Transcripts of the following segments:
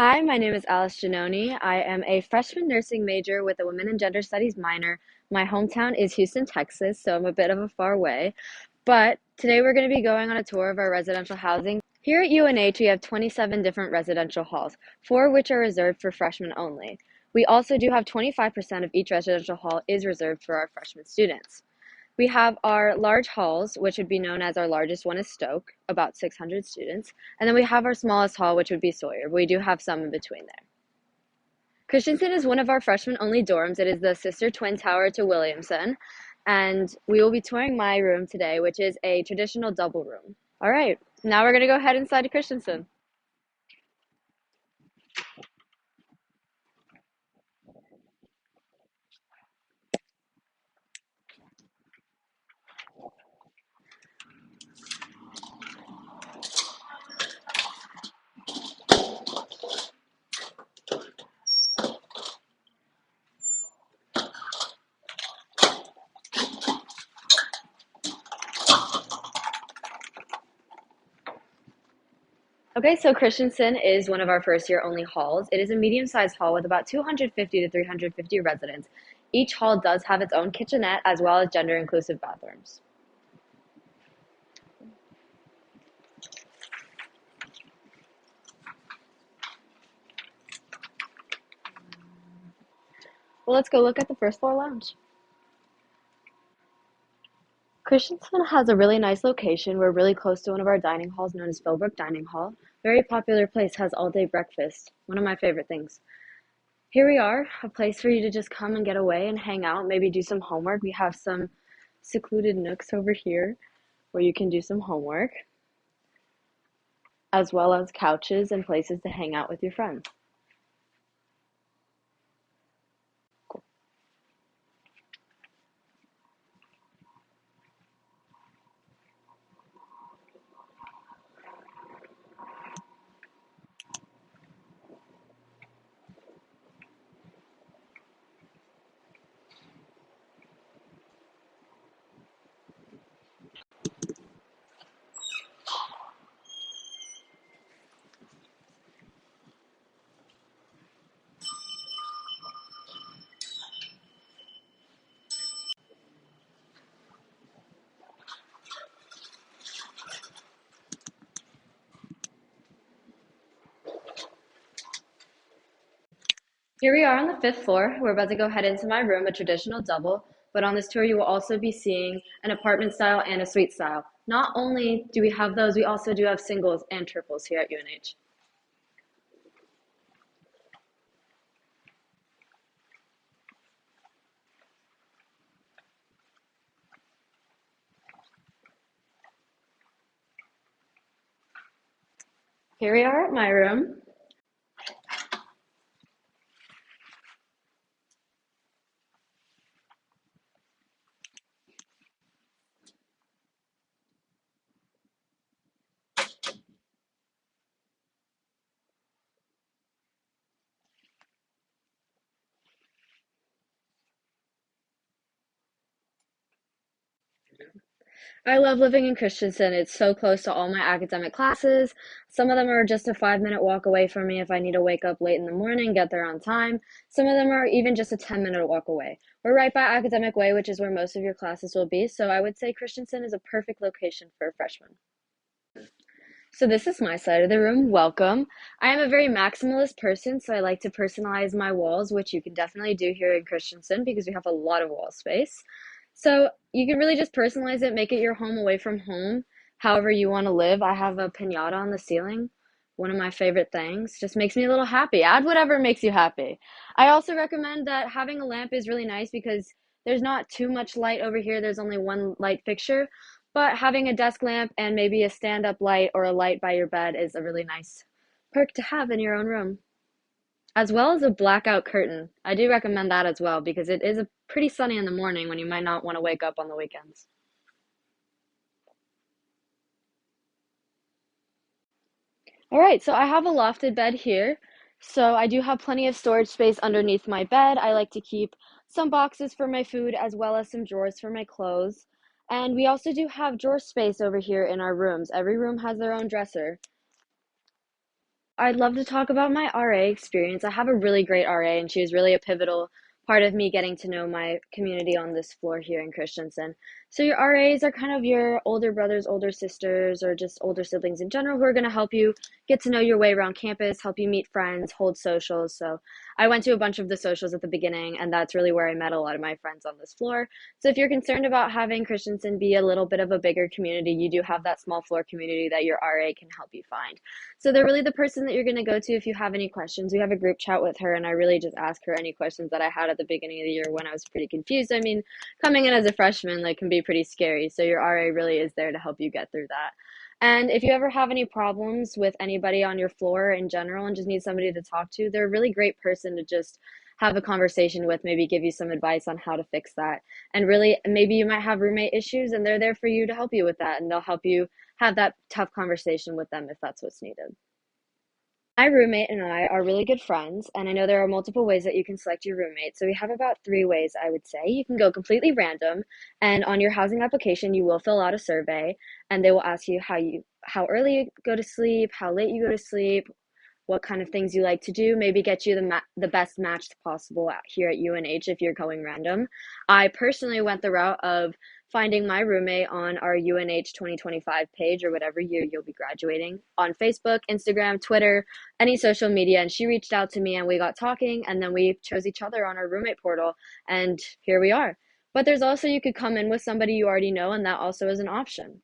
Hi, my name is Alice Giannoni. I am a freshman nursing major with a women and gender studies minor. My hometown is Houston, Texas, so I'm a bit of a far way. But today we're going to be going on a tour of our residential housing. Here at UNH, we have 27 different residential halls, 4 of which are reserved for freshmen only. We also do have 25% of each residential hall is reserved for our freshman students. We have our large halls, which would be known as our largest one is Stoke, about 600 students. And then we have our smallest hall, which would be Sawyer. But we do have some in between there. Christensen is one of our freshman-only dorms. It is the sister twin tower to Williamson. And we will be touring my room today, which is a traditional double room. All right, now we're going to go head inside to Christensen. Okay, so Christensen is one of our first year only halls. It is a medium-sized hall with about 250 to 350 residents. Each hall does have its own kitchenette as well as gender-inclusive bathrooms. Well, let's go look at the first floor lounge. Christensen has a really nice location. We're really close to one of our dining halls known as Philbrook Dining Hall. Very popular place, has all-day breakfast. One of my favorite things. Here we are, a place for you to just come and get away and hang out, maybe do some homework. We have some secluded nooks over here where you can do some homework, as well as couches and places to hang out with your friends. Here we are on the fifth floor. We're about to go head into my room, a traditional double, but on this tour you will also be seeing an apartment style and a suite style. Not only do we have those, we also do have singles and triples here at UNH. Here we are at my room. I love living in Christensen. It's so close to all my academic classes. Some of them are just a 5-minute walk away from me if I need to wake up late in the morning, get there on time. Some of them are even just a 10-minute walk away. We're right by Academic Way, which is where most of your classes will be, so I would say Christensen is a perfect location for a freshman. So this is my side of the room. Welcome. I am a very maximalist person, so I like to personalize my walls, which you can definitely do here in Christensen because we have a lot of wall space. So you can really just personalize it, make it your home away from home, however you want to live. I have a piñata on the ceiling, one of my favorite things. Just makes me a little happy. Add whatever makes you happy. I also recommend that having a lamp is really nice because there's not too much light over here. There's only one light fixture, but having a desk lamp and maybe a stand-up light or a light by your bed is a really nice perk to have in your own room. As well as a blackout curtain. I do recommend that as well because it is a pretty sunny in the morning when you might not want to wake up on the weekends. All right, so I have a lofted bed here. So I do have plenty of storage space underneath my bed. I like to keep some boxes for my food as well as some drawers for my clothes. And we also do have drawer space over here in our rooms. Every room has their own dresser. I'd love to talk about my RA experience. I have a really great RA, and she was really a pivotal part of me getting to know my community on this floor here in Christensen. So, your RAs are kind of your older brothers, older sisters, or just older siblings in general who are going to help you get to know your way around campus, help you meet friends, hold socials. So, I went to a bunch of the socials at the beginning, and that's really where I met a lot of my friends on this floor. So, if you're concerned about having Christensen be a little bit of a bigger community, you do have that small floor community that your RA can help you find. So they're really the person that you're going to go to if you have any questions. We have a group chat with her, and I really just ask her any questions that I had at the beginning of the year when I was pretty confused. I mean, coming in as a freshman can be pretty scary. So your RA really is there to help you get through that. And if you ever have any problems with anybody on your floor in general and just need somebody to talk to, they're a really great person to just have a conversation with, maybe give you some advice on how to fix that. And really, maybe you might have roommate issues, and they're there for you to help you with that, and they'll help you have that tough conversation with them if that's what's needed. My roommate and I are really good friends, and I know there are multiple ways that you can select your roommate. So we have about three ways, I would say. You can go completely random, and on your housing application, you will fill out a survey, and they will ask you how early you go to sleep, how late you go to sleep, what kind of things you like to do, maybe get you the best match possible here at UNH if you're going random. I personally went the route of finding my roommate on our UNH 2025 page, or whatever year you'll be graduating, on Facebook, Instagram, Twitter, any social media, and she reached out to me and we got talking, and then we chose each other on our roommate portal, and here we are. But there's also, you could come in with somebody you already know, and that also is an option.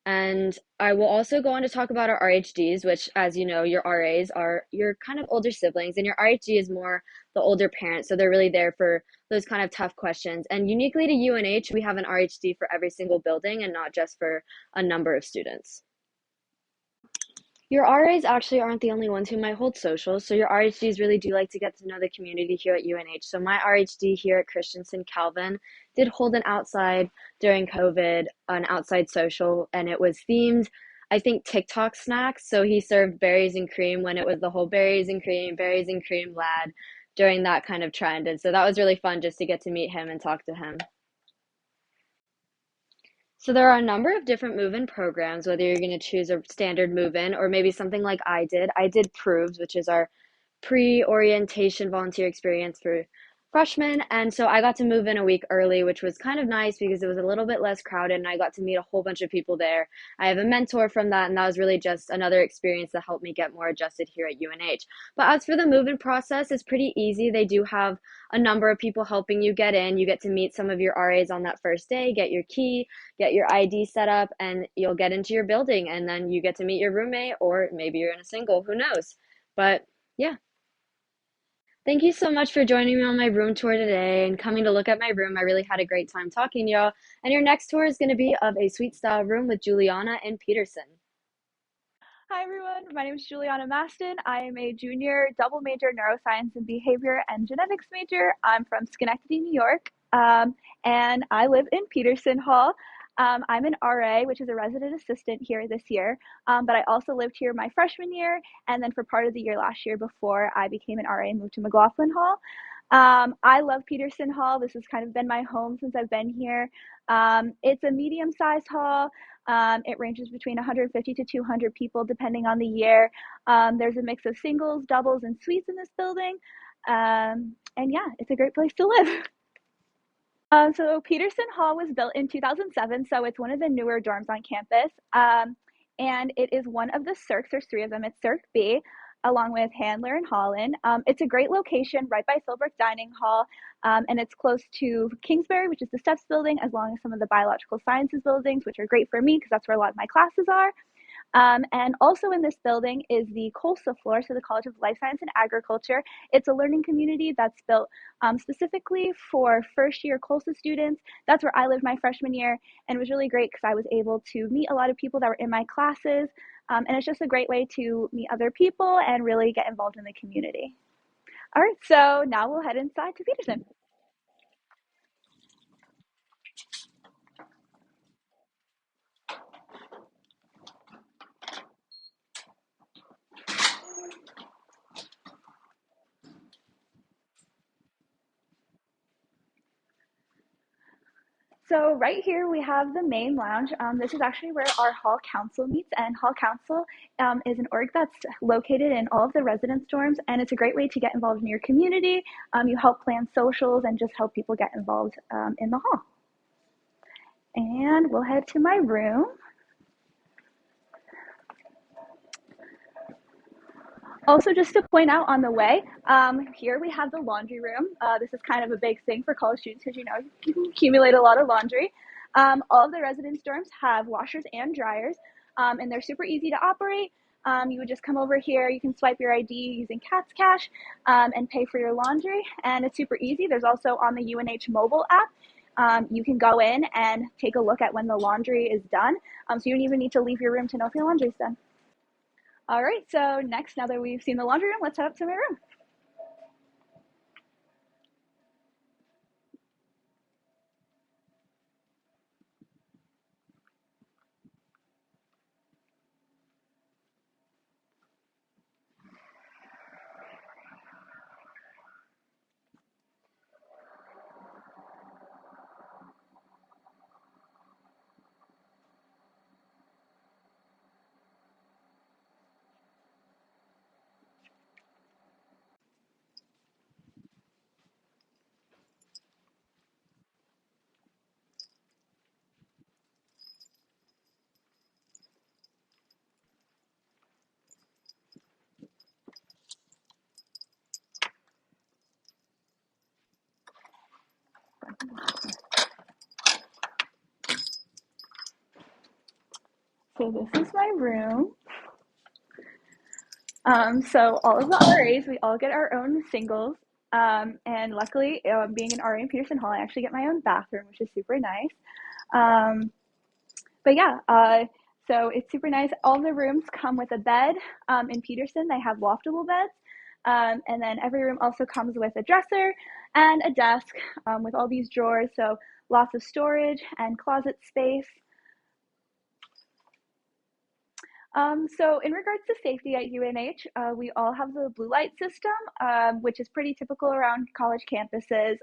And I will also go on to talk about our RHDs, which, as you know, your RAs are your kind of older siblings, and your RHD is more the older parents. So they're really there for those kind of tough questions. And uniquely to UNH, we have an RHD for every single building and not just for a number of students. Your RAs actually aren't the only ones who might hold socials, so your RHDs really do like to get to know the community here at UNH. So my RHD here at Christensen, Calvin, did hold during COVID, an outside social, and it was themed, I think, TikTok snacks. So he served berries and cream when it was the whole berries and cream lad during that kind of trend. And so that was really fun just to get to meet him and talk to him. So there are a number of different move-in programs, whether you're going to choose a standard move-in or maybe something like I did. I did Proves, which is our pre-orientation volunteer experience for freshmen. And so I got to move in a week early, which was kind of nice because it was a little bit less crowded and I got to meet a whole bunch of people there. I have a mentor from that, and that was really just another experience that helped me get more adjusted here at UNH. But as for the move-in process, it's pretty easy. They do have a number of people helping you get in. You get to meet some of your RAs on that first day, get your key, get your ID set up, and you'll get into your building, and then you get to meet your roommate, or maybe you're in a single, who knows? But yeah. Thank you so much for joining me on my room tour today and coming to look at my room. I really had a great time talking to y'all. And your next tour is going to be of a suite style room with Juliana and Peterson. Hi everyone, my name is Juliana Maston. I am a junior double major neuroscience and behavior and genetics major. I'm from Schenectady, New York, and I live in Peterson Hall. I'm an RA, which is a resident assistant here this year, but I also lived here my freshman year and then for part of the year last year before I became an RA and moved to McLaughlin Hall. I love Peterson Hall. This has kind of been my home since I've been here. It's a medium-sized hall. It ranges between 150 to 200 people depending on the year. There's a mix of singles, doubles, and suites in this building. And yeah, it's a great place to live. So Peterson Hall was built in 2007, so it's one of the newer dorms on campus. And it is one of the Cirques. There's three of them. It's Cirque B, along with Handler and Holland. It's a great location right by Philbrook Dining Hall, and it's close to Kingsbury, which is the STEPS building, as well as some of the biological sciences buildings, which are great for me because that's where a lot of my classes are. And also in this building is the COLSA floor, so the College of Life Science and Agriculture. It's a learning community that's built specifically for first year COLSA students. That's where I lived my freshman year, and it was really great because I was able to meet a lot of people that were in my classes. And it's just a great way to meet other people and really get involved in the community. All right, so now we'll head inside to Peterson. So right here we have the main lounge. This is actually where our hall council meets, and hall council is an org that's located in all of the residence dorms, and it's a great way to get involved in your community. You help plan socials and just help people get involved in the hall. And we'll head to my room. Also, just to point out on the way, here we have the laundry room. This is kind of a big thing for college students because, you know, you can accumulate a lot of laundry. All of the residence dorms have washers and dryers, and they're super easy to operate. You would just come over here, you can swipe your ID using Cat's Cash and pay for your laundry, and it's super easy. There's also on the UNH mobile app, you can go in and take a look at when the laundry is done, so you don't even need to leave your room to know if your laundry's done. All right, so next, now that we've seen the laundry room, let's head up to my room. So this is my room. So all of the RAs, we all get our own singles. And luckily, being an RA in Peterson Hall, I actually get my own bathroom, which is super nice. Um, but yeah, so it's super nice. All the rooms come with a bed. In Peterson, they have loftable beds. And then every room also comes with a dresser and a desk with all these drawers. So lots of storage and closet space. So in regards to safety at UNH, we all have the blue light system, which is pretty typical around college campuses,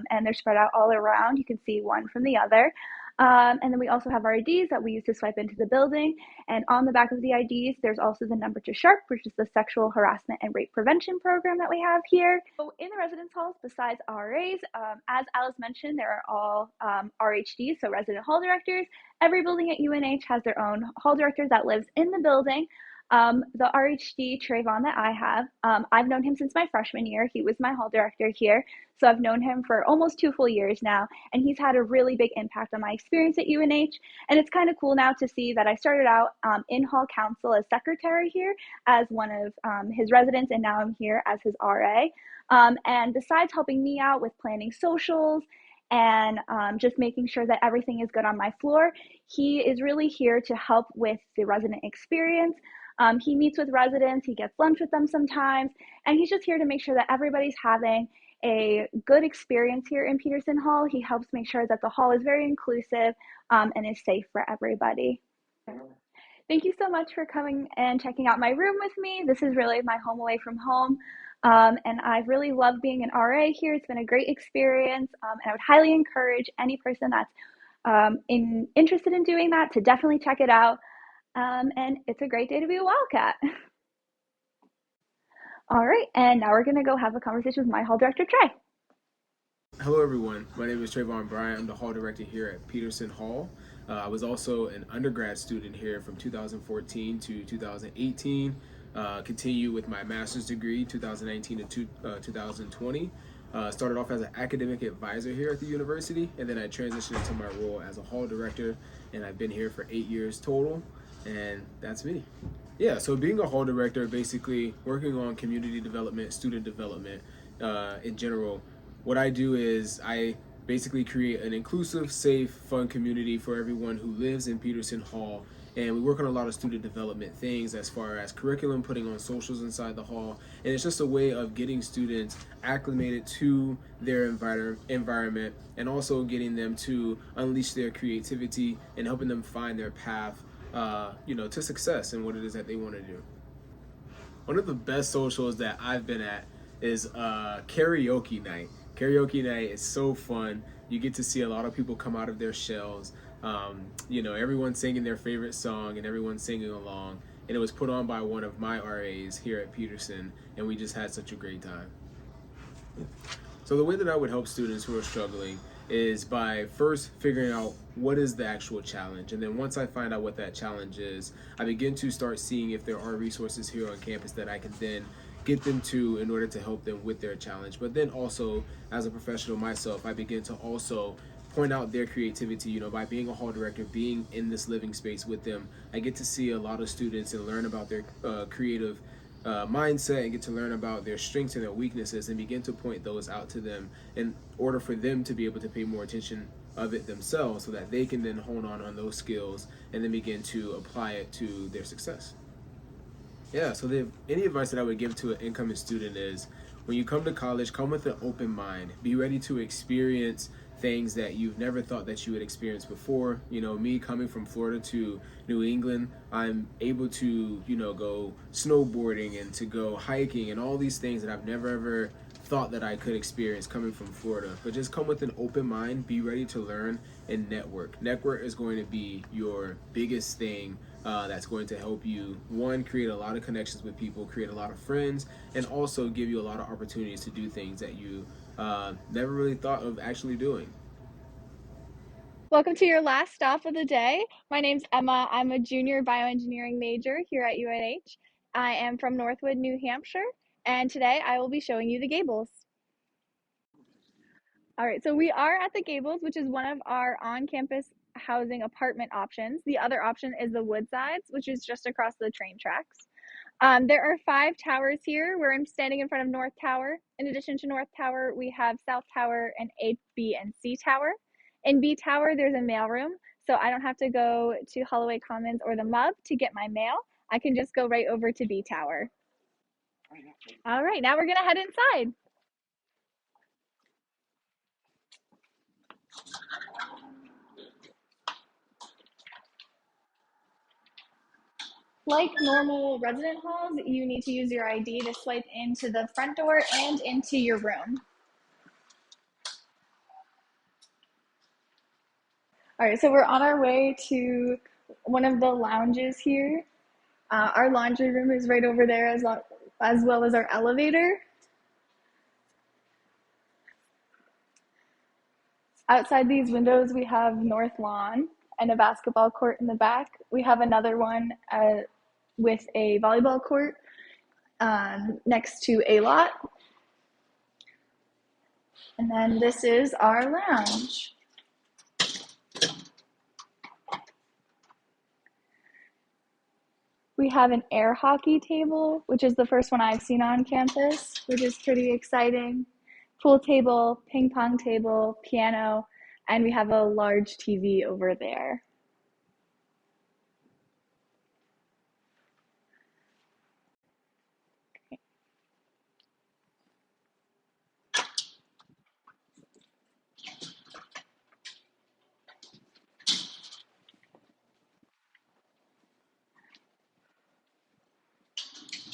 and they're spread out all around. You can see one from the other. And then we also have our IDs that we use to swipe into the building. And on the back of the IDs, there's also the number to SHARP, which is the sexual harassment and rape prevention program that we have here. So in the residence halls, besides RAs, as Alice mentioned, there are all RHDs, so resident hall directors. Every building at UNH has their own hall director that lives in the building. The RHD Trayvon that I have, I've known him since my freshman year. He was my hall director here. So I've known him for almost 2 full years now, and he's had a really big impact on my experience at UNH. And it's kind of cool now to see that I started out in hall council as secretary here as one of his residents, and now I'm here as his RA. And besides helping me out with planning socials and just making sure that everything is good on my floor, he is really here to help with the resident experience. He meets with residents, he gets lunch with them sometimes, and he's just here to make sure that everybody's having a good experience here in Peterson Hall. He helps make sure that the hall is very inclusive and is safe for everybody. Thank you so much for coming and checking out my room with me. This is really my home away from home. And I've really loved being an RA here. It's been a great experience. And I would highly encourage any person that's interested in doing that to definitely check it out. And it's a great day to be a Wildcat. All right, and now we're gonna go have a conversation with my hall director, Trey. Hello, everyone. My name is Trayvon Bryant. I'm the hall director here at Peterson Hall. I was also an undergrad student here from 2014 to 2018. Continue with my master's degree 2019 to 2020. Started off as an academic advisor here at the university, and then I transitioned into my role as a hall director, and I've been here for 8 years total, and that's me. Yeah, so being a hall director, basically working on community development, student development in general. What I do is I basically create an inclusive, safe, fun community for everyone who lives in Peterson Hall. And we work on a lot of student development things as far as curriculum, putting on socials inside the hall. And it's just a way of getting students acclimated to their environment and also getting them to unleash their creativity and helping them find their path, to success and what it is that they want to do. One of the best socials that I've been at is karaoke night. Karaoke night is so fun. You get to see a lot of people come out of their shells. Everyone singing their favorite song and everyone singing along. And it was put on by one of my RAs here at Peterson, and we just had such a great time. So the way that I would help students who are struggling is by first figuring out what is the actual challenge. And then once I find out what that challenge is, I begin to start seeing if there are resources here on campus that I can then get them to in order to help them with their challenge. But then also, as a professional myself, I begin to also point out their creativity. By being a hall director, being in this living space with them, I get to see a lot of students and learn about their creative mindset, and get to learn about their strengths and their weaknesses and begin to point those out to them in order for them to be able to pay more attention of it themselves, so that they can then hone on those skills and then begin to apply it to their success. Yeah, so any advice that I would give to an incoming student is, when you come to college, come with an open mind. Be ready to experience things that you've never thought that you would experience before. Me coming from Florida to New England, I'm able to, go snowboarding and to go hiking and all these things that I've never ever thought that I could experience coming from Florida. But just come with an open mind, be ready to learn, and network. Network is going to be your biggest thing that's going to help you, one, create a lot of connections with people, create a lot of friends, and also give you a lot of opportunities to do things that you never really thought of actually doing. Welcome to your last stop of the day. My name's Emma. I'm a junior bioengineering major here at UNH. I am from Northwood, New Hampshire, and today I will be showing you the Gables. All right, so we are at the Gables, which is one of our on-campus housing apartment options. The other option is the Woodsides, which is just across the train tracks. There are 5 towers here, where I'm standing in front of North Tower. In addition to North Tower, we have South Tower and A, B, and C Tower. In B Tower, there's a mailroom, so I don't have to go to Holloway Commons or the MUB to get my mail. I can just go right over to B Tower. All right, now we're gonna head inside. Like normal resident halls, you need to use your ID to swipe into the front door and into your room. All right, so we're on our way to one of the lounges here. Our laundry room is right over there, as well as our elevator. Outside these windows, we have North Lawn and a basketball court in the back. We have another one with a volleyball court next to a lot. And then this is our lounge. We have an air hockey table, which is the first one I've seen on campus, which is pretty exciting. Pool table, ping pong table, piano, and we have a large TV over there.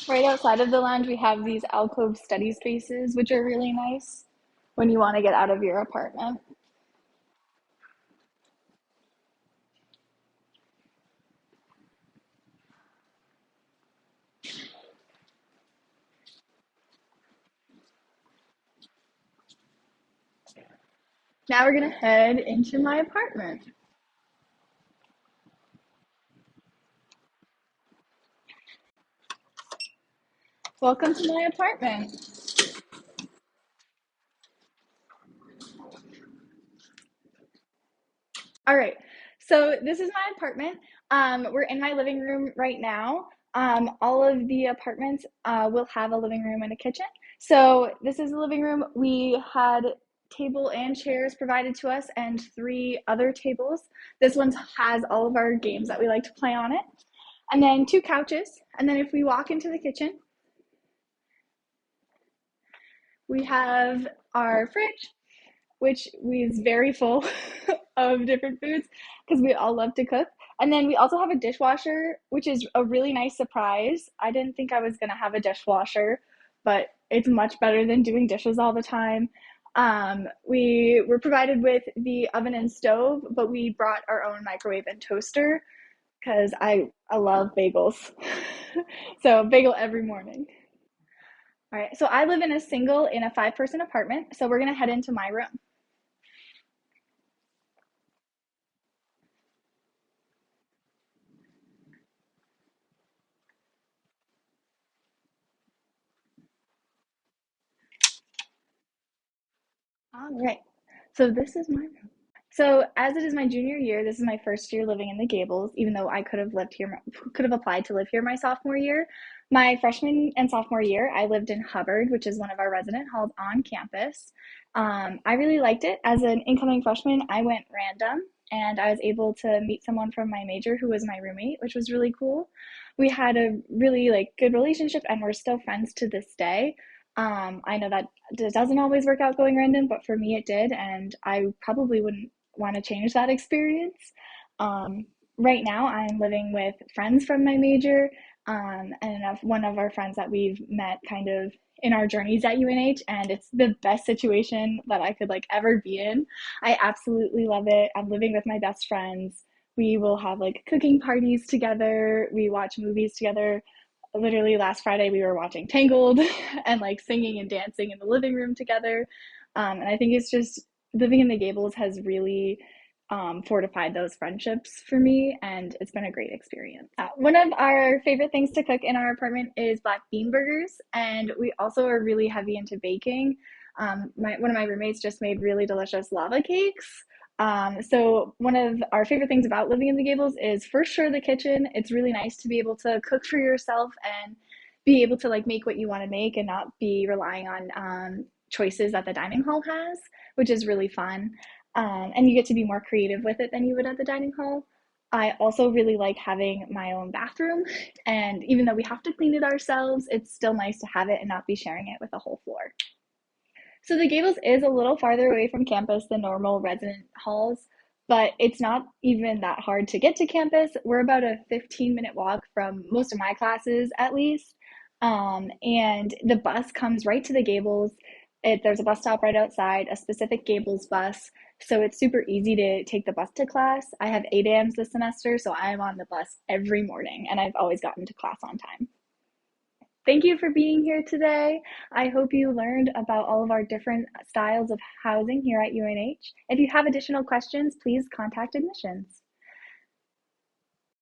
Right outside of the lounge, we have these alcove study spaces, which are really nice when you want to get out of your apartment. Now we're gonna head into my apartment. Welcome to my apartment. All right, so this is my apartment. We're in my living room right now. All of the apartments will have a living room and a kitchen. So this is the living room. We had table and chairs provided to us and 3 other tables. This one has all of our games that we like to play on it. And then 2 couches. And then if we walk into the kitchen, we have our fridge, which is very full of different foods because we all love to cook. And then we also have a dishwasher, which is a really nice surprise. I didn't think I was going to have a dishwasher, but it's much better than doing dishes all the time. We were provided with the oven and stove, but we brought our own microwave and toaster because I love bagels. So bagel every morning. All right, so I live in a single in a 5-person apartment, so we're gonna head into my room. All right, so this is my room. So as it is my junior year, this is my first year living in the Gables, even though I could have applied to live here my sophomore year. My freshman and sophomore year, I lived in Hubbard, which is one of our resident halls on campus. I really liked it. As an incoming freshman, I went random and I was able to meet someone from my major who was my roommate, which was really cool. We had a really good relationship and we're still friends to this day. I know that it doesn't always work out going random, but for me it did, and I probably wouldn't want to change that experience. Um, right now, I'm living with friends from my major, and one of our friends that we've met kind of in our journeys at UNH, and it's the best situation that I could ever be in. I absolutely love it. I'm living with my best friends. We will have cooking parties together. We watch movies together. Literally last Friday we were watching Tangled and singing and dancing in the living room together. And I think it's just living in the Gables has really fortified those friendships for me, and it's been a great experience. One of our favorite things to cook in our apartment is black bean burgers, and we also are really heavy into baking. One of my roommates just made really delicious lava cakes. So one of our favorite things about living in the Gables is for sure the kitchen. It's really nice to be able to cook for yourself and be able to make what you want to make and not be relying on choices that the dining hall has, which is really fun. And you get to be more creative with it than you would at the dining hall. I also really like having my own bathroom, and even though we have to clean it ourselves, it's still nice to have it and not be sharing it with the whole floor. So the Gables is a little farther away from campus than normal resident halls, but it's not even that hard to get to campus. We're about a 15-minute walk from most of my classes, at least. And the bus comes right to the Gables. There's a bus stop right outside, a specific Gables bus. So it's super easy to take the bus to class. I have 8 a.m.s this semester, so I am on the bus every morning, and I've always gotten to class on time. Thank you for being here today. I hope you learned about all of our different styles of housing here at UNH. If you have additional questions, please contact admissions.